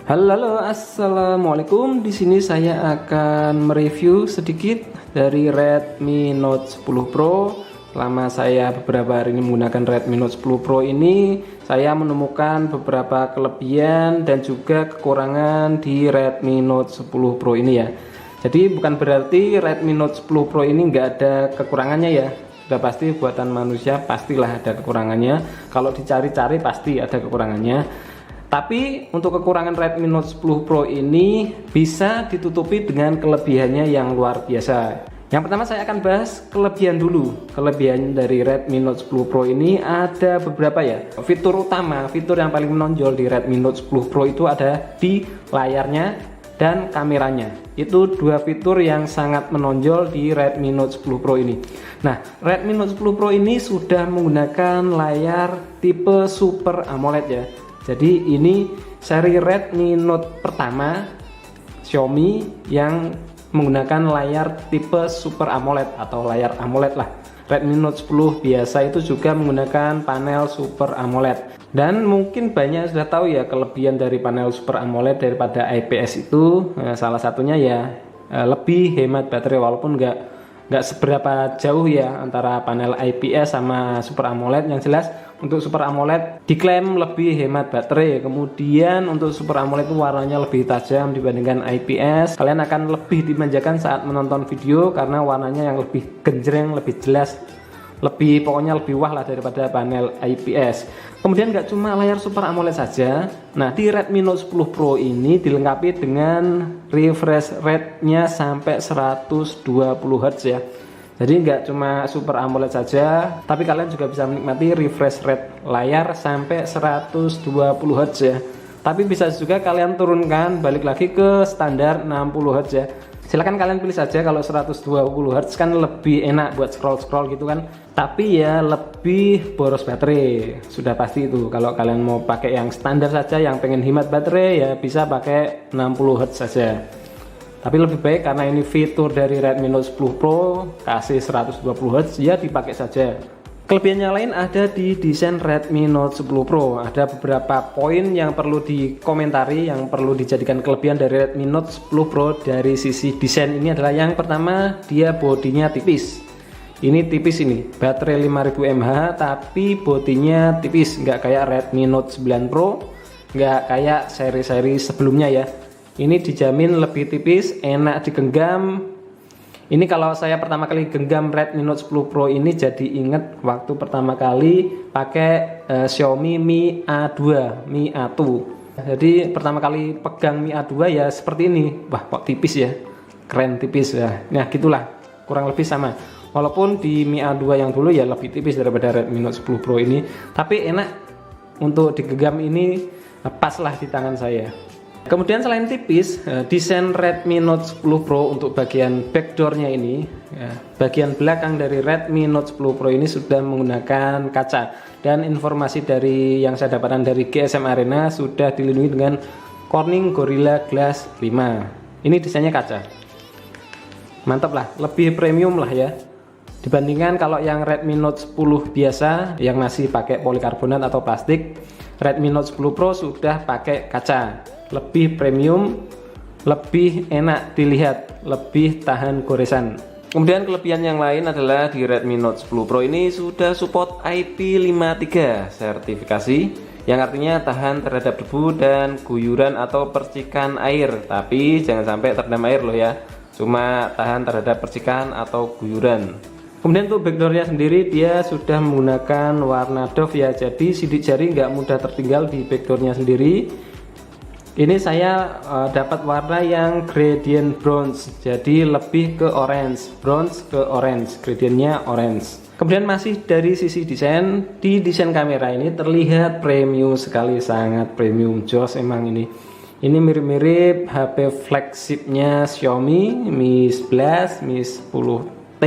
Halo, assalamualaikum. Di sini saya akan mereview sedikit dari Redmi Note 10 Pro. Selama saya beberapa hari ini menggunakan Redmi Note 10 Pro ini, saya menemukan beberapa kelebihan dan juga kekurangan di Redmi Note 10 Pro ini ya. Jadi bukan berarti Redmi Note 10 Pro ini nggak ada kekurangannya ya. Sudah pasti buatan manusia, pastilah ada kekurangannya. Kalau dicari-cari pasti ada kekurangannya. Tapi untuk kekurangan Redmi Note 10 Pro ini bisa ditutupi dengan kelebihannya yang luar biasa. Yang pertama saya akan bahas kelebihan dulu. Kelebihan dari Redmi Note 10 Pro ini ada beberapa ya. Fitur utama, fitur yang paling menonjol di Redmi Note 10 Pro itu ada di layarnya dan kameranya. Itu dua fitur yang sangat menonjol di Redmi Note 10 Pro ini. Nah, Redmi Note 10 Pro ini sudah menggunakan layar tipe Super AMOLED ya. Jadi ini seri Redmi Note pertama Xiaomi yang menggunakan layar tipe Super AMOLED atau layar AMOLED lah. Redmi Note 10 biasa itu juga menggunakan panel Super AMOLED. Dan mungkin banyak sudah tahu ya kelebihan dari panel Super AMOLED daripada IPS itu. Salah satunya ya lebih hemat baterai, walaupun nggak seberapa jauh ya antara panel IPS sama Super AMOLED. Yang jelas untuk Super AMOLED diklaim lebih hemat baterai. Kemudian untuk Super AMOLED itu warnanya lebih tajam dibandingkan IPS. Kalian akan lebih dimanjakan saat menonton video karena warnanya yang lebih genjreng, lebih jelas, pokoknya lebih wah lah daripada panel IPS. Kemudian nggak cuma layar Super AMOLED saja. Nah, di Redmi Note 10 Pro ini dilengkapi dengan refresh rate-nya sampai 120 Hz ya. Jadi nggak cuma Super AMOLED saja, tapi kalian juga bisa menikmati refresh rate layar sampai 120 Hz ya. Tapi bisa juga kalian turunkan balik lagi ke standar 60 Hz ya. Silahkan kalian pilih saja. Kalau 120 Hz kan lebih enak buat scroll gitu kan. Tapi ya lebih boros baterai. Sudah pasti itu. Kalau kalian mau pakai yang standar saja, yang pengen hemat baterai ya bisa pakai 60 Hz saja. Tapi lebih baik karena ini fitur dari Redmi Note 10 Pro kasih 120 Hz ya dipakai saja. Kelebihan yang lain ada di desain Redmi Note 10 Pro. Ada beberapa poin yang perlu dikomentari, yang perlu dijadikan kelebihan dari Redmi Note 10 Pro dari sisi desain ini adalah yang pertama, dia bodinya tipis. Ini tipis ini, baterai 5000 mAh tapi bodinya tipis, nggak kayak Redmi Note 9 Pro, nggak kayak seri-seri sebelumnya ya. Ini dijamin lebih tipis, enak digenggam. Ini kalau saya pertama kali genggam Redmi Note 10 Pro ini jadi inget waktu pertama kali pakai Xiaomi Mi A2, Mi A2. Jadi pertama kali pegang Mi A2 ya seperti ini. Wah, kok tipis ya, keren tipis ya. Nah gitulah, kurang lebih sama. Walaupun di Mi A2 yang dulu ya lebih tipis daripada Redmi Note 10 Pro ini, tapi enak untuk digenggam ini, pas lah di tangan saya. Kemudian selain tipis, desain Redmi Note 10 Pro untuk bagian backdoornya ini, bagian belakang dari Redmi Note 10 Pro ini sudah menggunakan kaca. Dan informasi dari yang saya dapatkan dari GSM Arena sudah dilindungi dengan Corning Gorilla Glass 5. Ini desainnya kaca. Mantap lah, lebih premium lah ya. Dibandingkan kalau yang Redmi Note 10 biasa yang masih pakai polikarbonat atau plastik, Redmi Note 10 Pro sudah pakai kaca. Lebih premium, lebih enak dilihat, lebih tahan goresan. Kemudian kelebihan yang lain adalah di Redmi Note 10 Pro ini sudah support IP53 sertifikasi, yang artinya tahan terhadap debu dan guyuran atau percikan air. Tapi jangan sampai terendam air loh ya, cuma tahan terhadap percikan atau guyuran. Kemudian untuk backdoornya sendiri dia sudah menggunakan warna doff ya, jadi sidik jari nggak mudah tertinggal di backdoornya sendiri. Ini saya dapat warna yang gradient bronze, jadi lebih ke orange, bronze ke orange, gradientnya orange. Kemudian masih dari sisi desain, di desain kamera ini terlihat premium sekali, sangat premium, jos emang ini. Ini mirip-mirip HP flagshipnya Xiaomi, Mi 11, Mi 10T.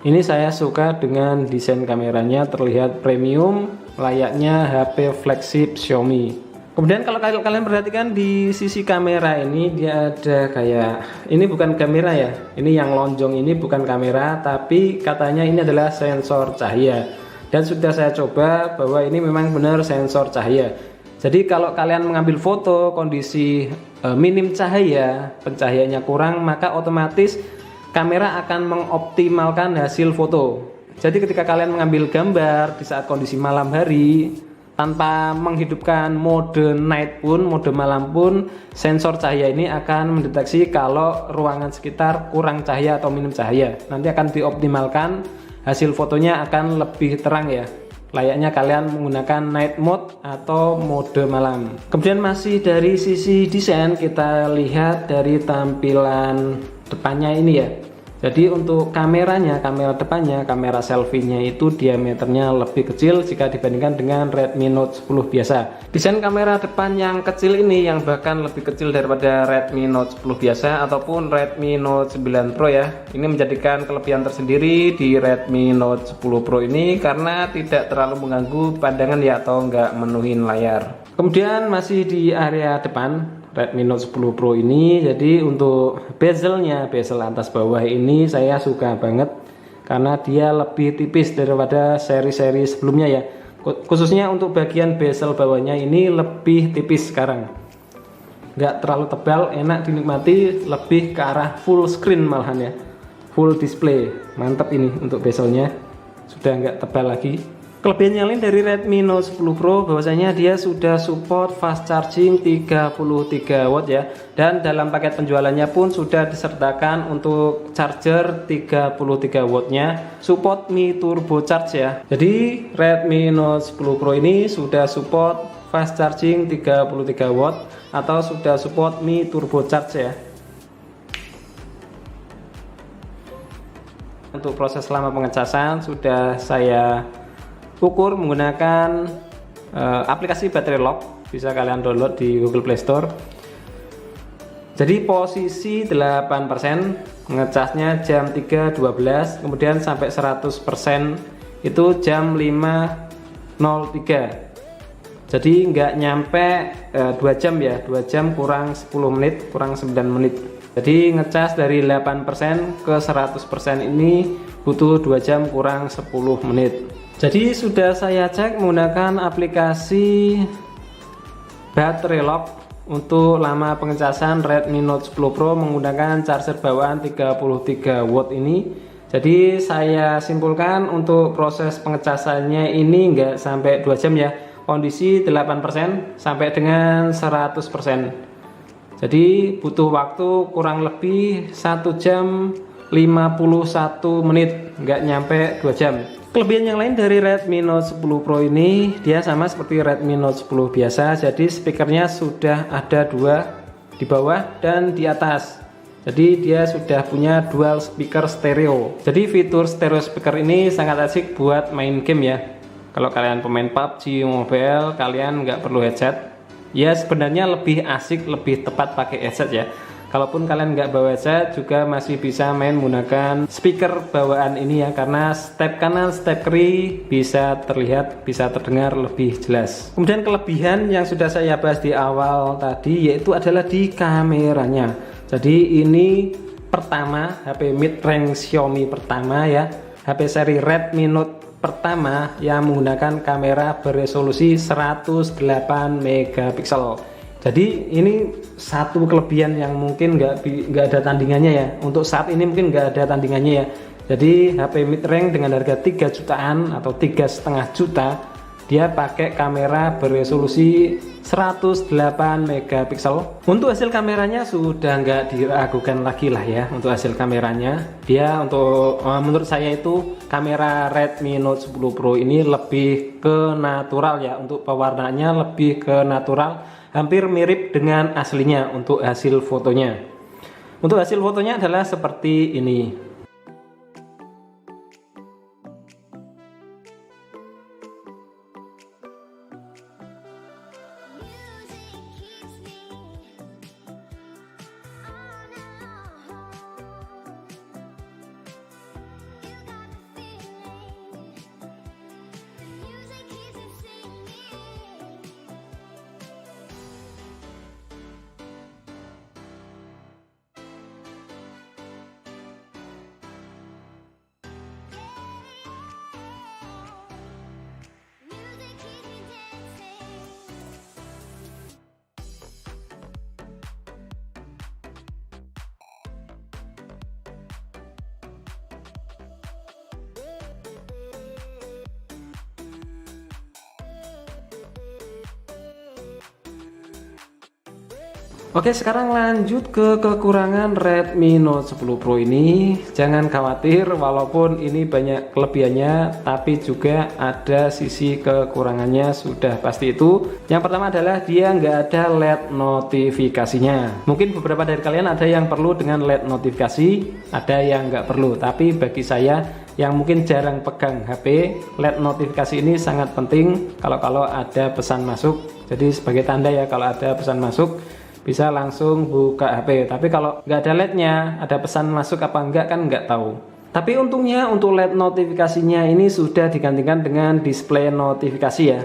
Ini saya suka dengan desain kameranya, terlihat premium, layaknya HP flagship Xiaomi. Kemudian kalau kalian perhatikan di sisi kamera ini dia ada kayak, ini bukan kamera ya, ini yang lonjong ini bukan kamera, tapi katanya ini adalah sensor cahaya. Dan sudah saya coba bahwa ini memang benar sensor cahaya. Jadi kalau kalian mengambil foto kondisi minim cahaya, pencahayaannya kurang, maka otomatis kamera akan mengoptimalkan hasil foto. Jadi ketika kalian mengambil gambar di saat kondisi malam hari tanpa menghidupkan mode night pun, mode malam pun, sensor cahaya ini akan mendeteksi kalau ruangan sekitar kurang cahaya atau minim cahaya. Nanti akan dioptimalkan, hasil fotonya akan lebih terang ya. Layaknya kalian menggunakan night mode atau mode malam. Kemudian masih dari sisi desain, kita lihat dari tampilan depannya ini ya. Jadi untuk kameranya, kamera depannya, kamera selfie-nya itu diameternya lebih kecil jika dibandingkan dengan Redmi Note 10 biasa. Desain kamera depan yang kecil ini, yang bahkan lebih kecil daripada Redmi Note 10 biasa ataupun Redmi Note 9 Pro ya, ini menjadikan kelebihan tersendiri di Redmi Note 10 Pro ini karena tidak terlalu mengganggu pandangan ya, atau nggak menuhin layar. Kemudian masih di area depan Redmi Note 10 Pro ini, jadi untuk bezelnya, bezel atas bawah ini saya suka banget karena dia lebih tipis daripada seri-seri sebelumnya ya. Khususnya untuk bagian bezel bawahnya ini lebih tipis sekarang, nggak terlalu tebal, enak dinikmati, lebih ke arah full screen malahan ya, full display. Mantap ini untuk bezelnya, sudah nggak tebal lagi. Kelebihan yang lain dari Redmi Note 10 Pro bahwasanya dia sudah support fast charging 33 watt ya, dan dalam paket penjualannya pun sudah disertakan untuk charger 33 wattnya, support Mi Turbo Charge ya. Jadi Redmi Note 10 Pro ini sudah support fast charging 33 watt atau sudah support Mi Turbo Charge ya. Untuk proses selama pengecasan sudah saya ukur menggunakan aplikasi baterai lock, bisa kalian download di Google Play Store. Jadi posisi 8%, ngecasnya jam 3.12, kemudian sampai 100% itu jam 5.03. Jadi nggak nyampe 2 jam ya, 2 jam kurang 10 menit, kurang 9 menit. Jadi ngecas dari 8% ke 100% ini butuh 2 jam kurang 10 menit. Jadi sudah saya cek menggunakan aplikasi baterai lock untuk lama pengecasan Redmi Note 10 Pro menggunakan charger bawaan 33 watt ini. Jadi saya simpulkan untuk proses pengecasannya ini nggak sampai 2 jam ya, kondisi 8% sampai dengan 100%. Jadi butuh waktu kurang lebih 1 jam 51 menit, nggak nyampe 2 jam. Kelebihan yang lain dari Redmi Note 10 Pro ini, dia sama seperti Redmi Note 10 biasa, jadi speakernya sudah ada 2 di bawah dan di atas. Jadi dia sudah punya dual speaker stereo. Jadi fitur stereo speaker ini sangat asik buat main game ya. Kalau kalian pemain PUBG Mobile, kalian nggak perlu headset. Ya sebenarnya lebih asik, lebih tepat pakai headset ya. Kalaupun kalian nggak bawa headset juga masih bisa main menggunakan speaker bawaan ini ya, karena step kanan step kiri bisa terlihat, bisa terdengar lebih jelas. Kemudian kelebihan yang sudah saya bahas di awal tadi yaitu adalah di kameranya. Jadi ini pertama HP mid range Xiaomi pertama ya, HP seri Redmi Note pertama yang menggunakan kamera beresolusi 108 megapiksel. Jadi ini satu kelebihan yang mungkin nggak ada tandingannya ya. Untuk saat ini mungkin nggak ada tandingannya ya. Jadi HP mid range dengan harga 3 jutaan atau 3,5 juta, dia pakai kamera beresolusi 108 megapiksel. Untuk hasil kameranya sudah nggak diragukan lagi lah ya. Untuk hasil kameranya, dia menurut saya itu kamera Redmi Note 10 Pro ini lebih ke natural ya. Untuk pewarnaannya lebih ke natural, hampir mirip dengan aslinya untuk hasil fotonya. Untuk hasil fotonya adalah seperti ini. Oke, sekarang lanjut ke kekurangan Redmi Note 10 Pro ini. Jangan khawatir, walaupun ini banyak kelebihannya, tapi juga ada sisi kekurangannya, sudah pasti itu. Yang pertama adalah dia nggak ada LED notifikasinya. Mungkin beberapa dari kalian ada yang perlu dengan LED notifikasi, ada yang nggak perlu. Tapi bagi saya yang mungkin jarang pegang HP, LED notifikasi ini sangat penting kalau ada pesan masuk. Jadi sebagai tanda ya, kalau ada pesan masuk bisa langsung buka HP. Tapi kalau nggak ada LED-nya, ada pesan masuk apa enggak kan nggak tahu. Tapi untungnya untuk LED notifikasinya ini sudah digantikan dengan display notifikasi ya.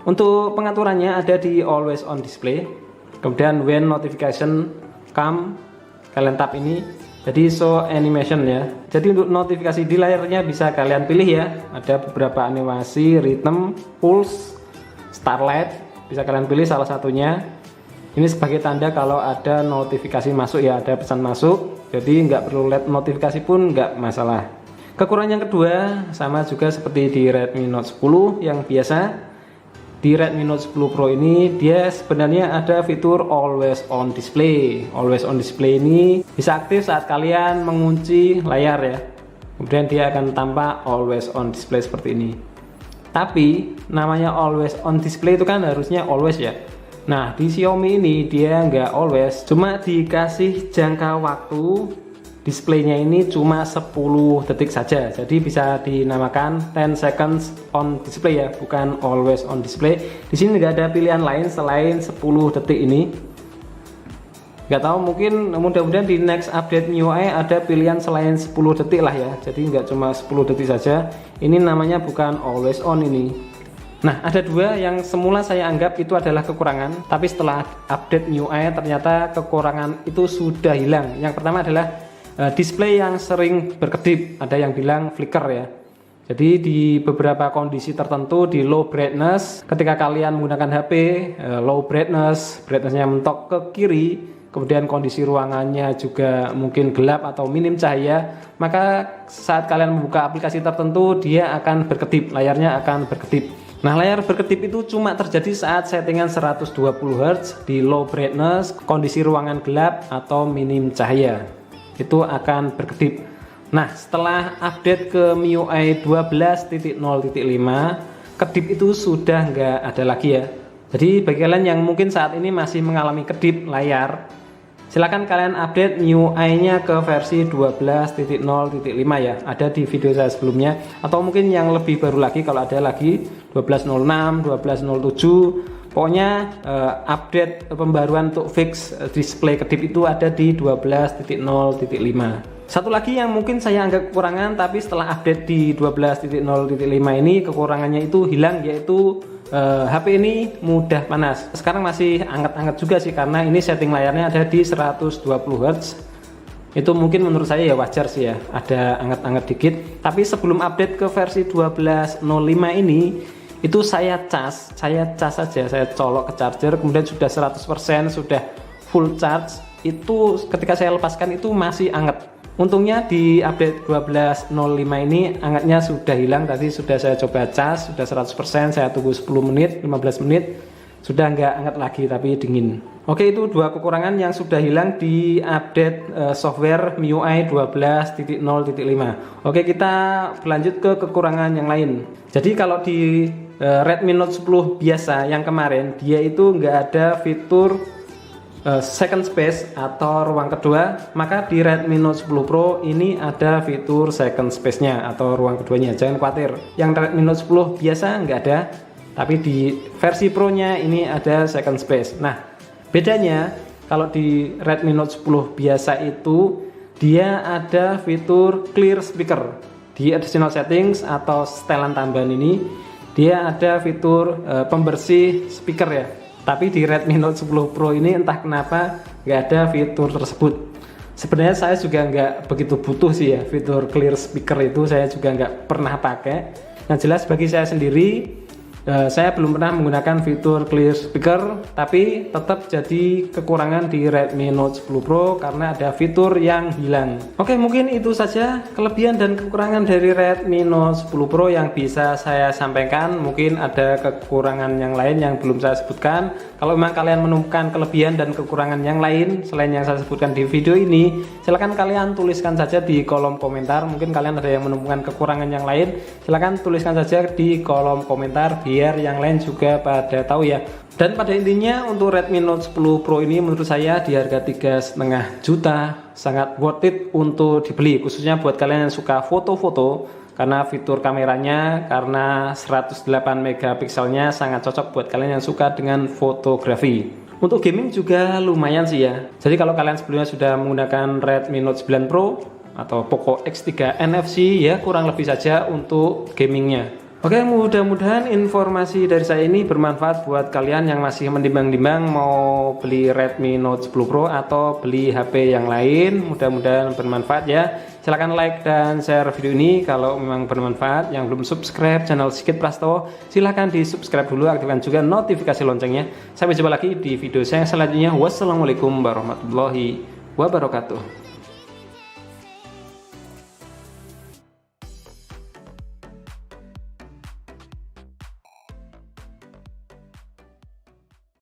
Untuk pengaturannya ada di always on display. Kemudian when notification come, kalian tap ini. Jadi show animation ya. Jadi untuk notifikasi di layarnya bisa kalian pilih ya. Ada beberapa animasi, rhythm, pulse, starlight. Bisa kalian pilih salah satunya. Ini sebagai tanda kalau ada notifikasi masuk ya, ada pesan masuk. Jadi nggak perlu LED notifikasi pun nggak masalah. Kekurangan yang kedua sama juga seperti di Redmi Note 10 yang biasa. Di Redmi Note 10 Pro ini dia sebenarnya ada fitur always on display. Always on display ini bisa aktif saat kalian mengunci layar ya. Kemudian dia akan tampak always on display seperti ini. Tapi namanya always on display itu kan harusnya always ya. Nah di Xiaomi ini dia nggak always, cuma dikasih jangka waktu displaynya ini cuma 10 detik saja. Jadi bisa dinamakan 10 seconds on display ya, bukan always on display. Di sini nggak ada pilihan lain selain 10 detik ini. Nggak tahu, mungkin mudah-mudahan di next update MIUI ada pilihan selain 10 detik lah ya. Jadi nggak cuma 10 detik saja. Ini namanya bukan always on ini. Nah, ada dua yang semula saya anggap itu adalah kekurangan, tapi setelah update MIUI ternyata kekurangan itu sudah hilang. Yang pertama adalah display yang sering berkedip, ada yang bilang flicker ya. Jadi di beberapa kondisi tertentu di low brightness, ketika kalian menggunakan HP low brightness, brightnessnya mentok ke kiri, kemudian kondisi ruangannya juga mungkin gelap atau minim cahaya, maka saat kalian membuka aplikasi tertentu dia akan berkedip, layarnya akan berkedip. Nah, layar berkedip itu cuma terjadi saat settingan 120 Hz di low brightness, kondisi ruangan gelap atau minim cahaya. Itu akan berkedip. Nah, setelah update ke MIUI 12.0.5, kedip itu sudah nggak ada lagi ya. Jadi bagi kalian yang mungkin saat ini masih mengalami kedip layar, silakan kalian update MIUI-nya ke versi 12.0.5 ya. Ada di video saya sebelumnya, atau mungkin yang lebih baru lagi kalau ada lagi 12.06, 12.07. Pokoknya update pembaruan untuk fix display kedip itu ada di 12.0.5. Satu lagi yang mungkin saya anggap kekurangan, tapi setelah update di 12.0.5 ini kekurangannya itu hilang, yaitu HP ini mudah panas. Sekarang masih anget-anget juga sih, karena ini setting layarnya ada di 120 Hz. Itu mungkin menurut saya ya wajar sih ya, ada anget-anget dikit. Tapi sebelum update ke versi 12.05 ini, itu saya cas saja, saya colok ke charger, kemudian sudah 100%, sudah full charge. Itu ketika saya lepaskan itu masih anget. Untungnya di update 12.05 ini angetnya sudah hilang. Tadi sudah saya coba cas, sudah 100%, saya tunggu 10 menit, 15 menit, sudah nggak anget lagi tapi dingin. Oke, itu dua kekurangan yang sudah hilang di update software MIUI 12.0.5. Oke, kita berlanjut ke kekurangan yang lain. Jadi kalau di Redmi Note 10 biasa yang kemarin, dia itu nggak ada fitur second space atau ruang kedua, maka di Redmi Note 10 Pro ini ada fitur second space-nya atau ruang keduanya. Jangan khawatir, yang Redmi Note 10 biasa nggak ada, tapi di versi Pro-nya ini ada second space. Nah, bedanya kalau di Redmi Note 10 biasa itu dia ada fitur clear speaker. Di additional settings atau setelan tambahan ini dia ada fitur pembersih speaker ya. Tapi di Redmi Note 10 Pro ini entah kenapa nggak ada fitur tersebut. Sebenarnya saya juga nggak begitu butuh sih ya fitur clear speaker itu, saya juga nggak pernah pakai. Yang jelas bagi saya sendiri Saya belum pernah menggunakan fitur clear speaker, tapi tetap jadi kekurangan di Redmi Note 10 Pro karena ada fitur yang hilang. Oke, mungkin itu saja kelebihan dan kekurangan dari Redmi Note 10 Pro yang bisa saya sampaikan. Mungkin ada kekurangan yang lain yang belum saya sebutkan. Kalau memang kalian menemukan kelebihan dan kekurangan yang lain selain yang saya sebutkan di video ini, silahkan kalian tuliskan saja di kolom komentar. Mungkin kalian ada yang menemukan kekurangan yang lain, silahkan tuliskan saja di kolom komentar biar yang lain juga pada tahu ya. Dan pada intinya untuk Redmi Note 10 Pro ini menurut saya di harga 3,5 juta sangat worth it untuk dibeli, khususnya buat kalian yang suka foto-foto, karena fitur kameranya karena 108 megapikselnya sangat cocok buat kalian yang suka dengan fotografi. Untuk gaming juga lumayan sih ya. Jadi kalau kalian sebelumnya sudah menggunakan Redmi Note 9 Pro atau Poco X3 NFC ya, kurang lebih saja untuk gamingnya. Oke, mudah-mudahan informasi dari saya ini bermanfaat buat kalian yang masih menimbang-nimbang mau beli Redmi Note 10 Pro atau beli HP yang lain. Mudah-mudahan bermanfaat ya. Silahkan like dan share video ini kalau memang bermanfaat. Yang belum subscribe channel Sigit Prastowo, silahkan di subscribe dulu, aktifkan juga notifikasi loncengnya. Sampai jumpa lagi di video saya selanjutnya. Wassalamualaikum warahmatullahi wabarakatuh.